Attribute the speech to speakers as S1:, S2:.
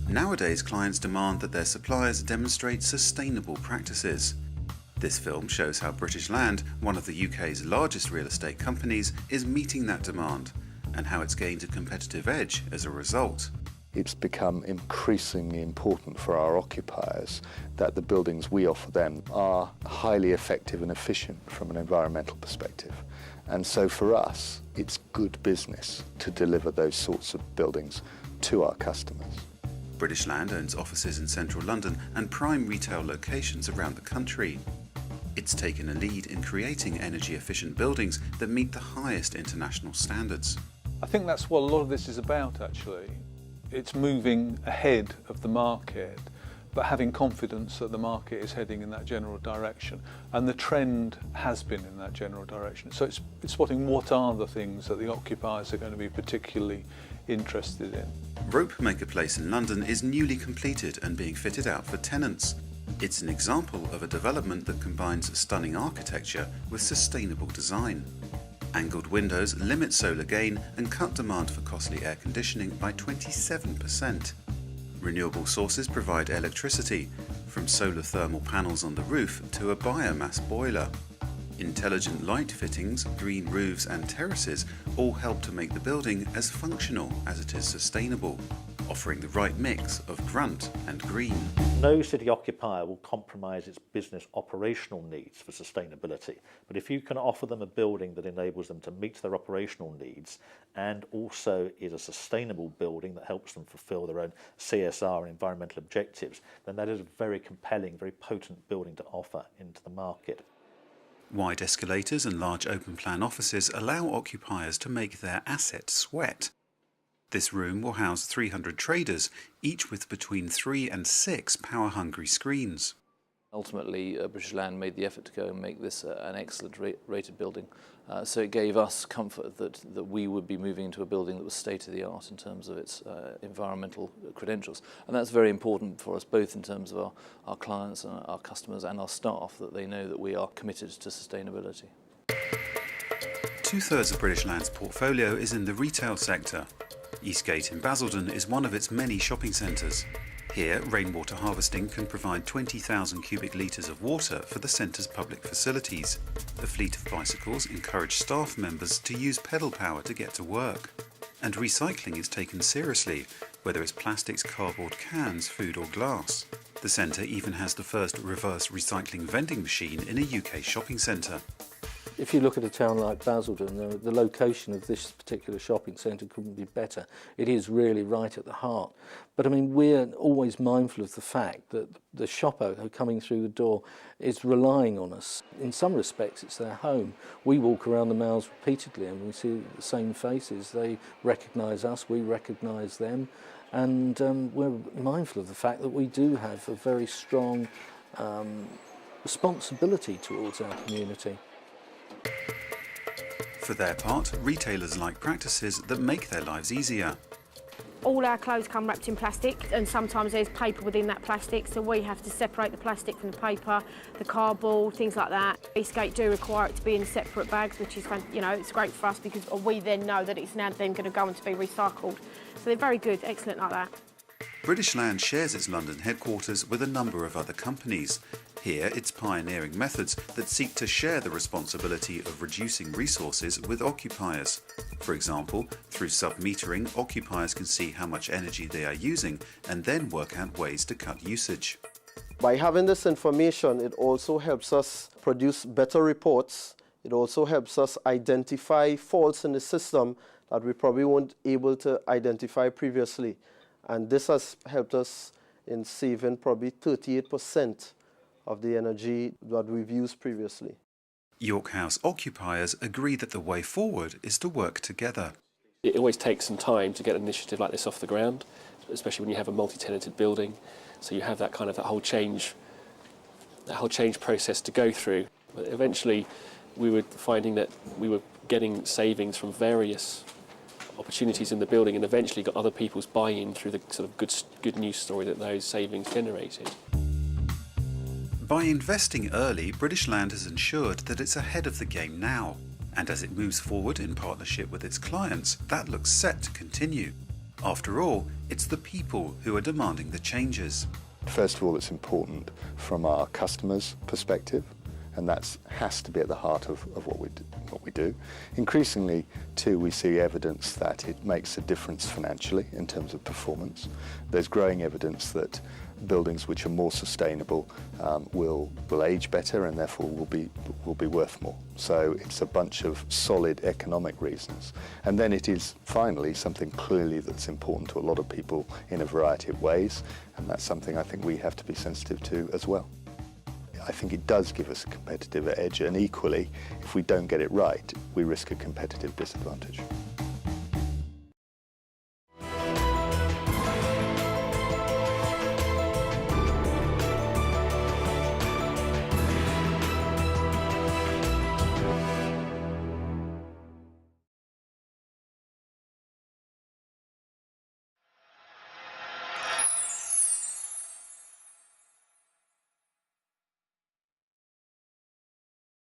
S1: Nowadays, clients demand that their suppliers demonstrate sustainable practices. This film shows how British Land, one of the UK's largest real estate companies, is meeting that demand, and how it's gained a competitive edge as a result.
S2: It's become increasingly important for our occupiers that the buildings we offer them are highly effective and efficient from an environmental perspective. And so for us, it's good business to deliver those sorts of buildings to our customers.
S1: British Land owns offices in central London and prime retail locations around the country. It's taken a lead in creating energy-efficient buildings that meet the highest international standards.
S3: I think that's what a lot of this is about, actually. It's moving ahead of the market, but having confidence that the market is heading in that general direction. And the trend has been in that general direction. So it's spotting what are the things that the occupiers are going to be particularly interested in.
S1: Ropemaker Place in London is newly completed and being fitted out for tenants. It's an example of a development that combines stunning architecture with sustainable design. Angled windows limit solar gain and cut demand for costly air conditioning by 27%. Renewable sources provide electricity, from solar thermal panels on the roof to a biomass boiler. Intelligent light fittings, green roofs and terraces all help to make the building as functional as it is sustainable, offering the right mix of grunt and green.
S4: No city occupier will compromise its business operational needs for sustainability, but if you can offer them a building that enables them to meet their operational needs and also is a sustainable building that helps them fulfil their own CSR and environmental objectives, then that is a very compelling, very potent building to offer into the market.
S1: Wide escalators and large open-plan offices allow occupiers to make their assets sweat. This room will house 300 traders, each with between 3 and 6 power-hungry screens.
S5: Ultimately, British Land made the effort to go and make this an excellent rated building. So it gave us comfort that we would be moving into a building that was state-of-the-art in terms of its environmental credentials. And that's very important for us, both in terms of our clients and our customers and our staff, that they know that we are committed to sustainability.
S1: 2/3 of British Land's portfolio is in the retail sector. Eastgate in Basildon is one of its many shopping centres. Here, rainwater harvesting can provide 20,000 cubic litres of water for the centre's public facilities. A fleet of bicycles encourage staff members to use pedal power to get to work. And recycling is taken seriously, whether it's plastics, cardboard cans, food or glass. The centre even has the first reverse recycling vending machine in a UK shopping centre.
S6: If you look at a town like Basildon, the location of this particular shopping centre couldn't be better. It is really right at the heart. But I mean, we're always mindful of the fact that the shopper coming through the door is relying on us. In some respects, it's their home. We walk around the malls repeatedly and we see the same faces. They recognise us, we recognise them. And we're mindful of the fact that we do have a very strong responsibility towards our community.
S1: For their part, retailers like practices that make their lives easier.
S7: All our clothes come wrapped in plastic, and sometimes there's paper within that plastic, so we have to separate the plastic from the paper, the cardboard, things like that. Eastgate do require it to be in separate bags, which is, you know, it's great for us because we then know that it's now then going to go on to be recycled. So they're very good, excellent like that.
S1: British Land shares its London headquarters with a number of other companies. Here, it's pioneering methods that seek to share the responsibility of reducing resources with occupiers. For example, through sub-metering, occupiers can see how much energy they are using and then work out ways to cut usage.
S8: By having this information, it also helps us produce better reports. It also helps us identify faults in the system that we probably weren't able to identify previously. And this has helped us in saving probably 38% of the energy that we've used previously.
S1: York House occupiers agree that the way forward is to work together.
S9: It always takes some time to get an initiative like this off the ground, especially when you have a multi-tenanted building. So you have that whole change process to go through. But eventually, we were finding that we were getting savings from various opportunities in the building, and eventually got other people's buy-in through the sort of good news story that those savings generated.
S1: By investing early, British Land has ensured that it's ahead of the game now. And as it moves forward in partnership with its clients, that looks set to continue. After all, it's the people who are demanding the changes.
S2: First of all, it's important from our customers' perspective, and that has to be at the heart of what we do. Increasingly, too, we see evidence that it makes a difference financially in terms of performance. There's growing evidence that buildings which are more sustainable will age better and therefore will be worth more. So it's a bunch of solid economic reasons. And then it is finally something clearly that's important to a lot of people in a variety of ways, and that's something I think we have to be sensitive to as well. I think it does give us a competitive edge, and equally, if we don't get it right, we risk a competitive disadvantage.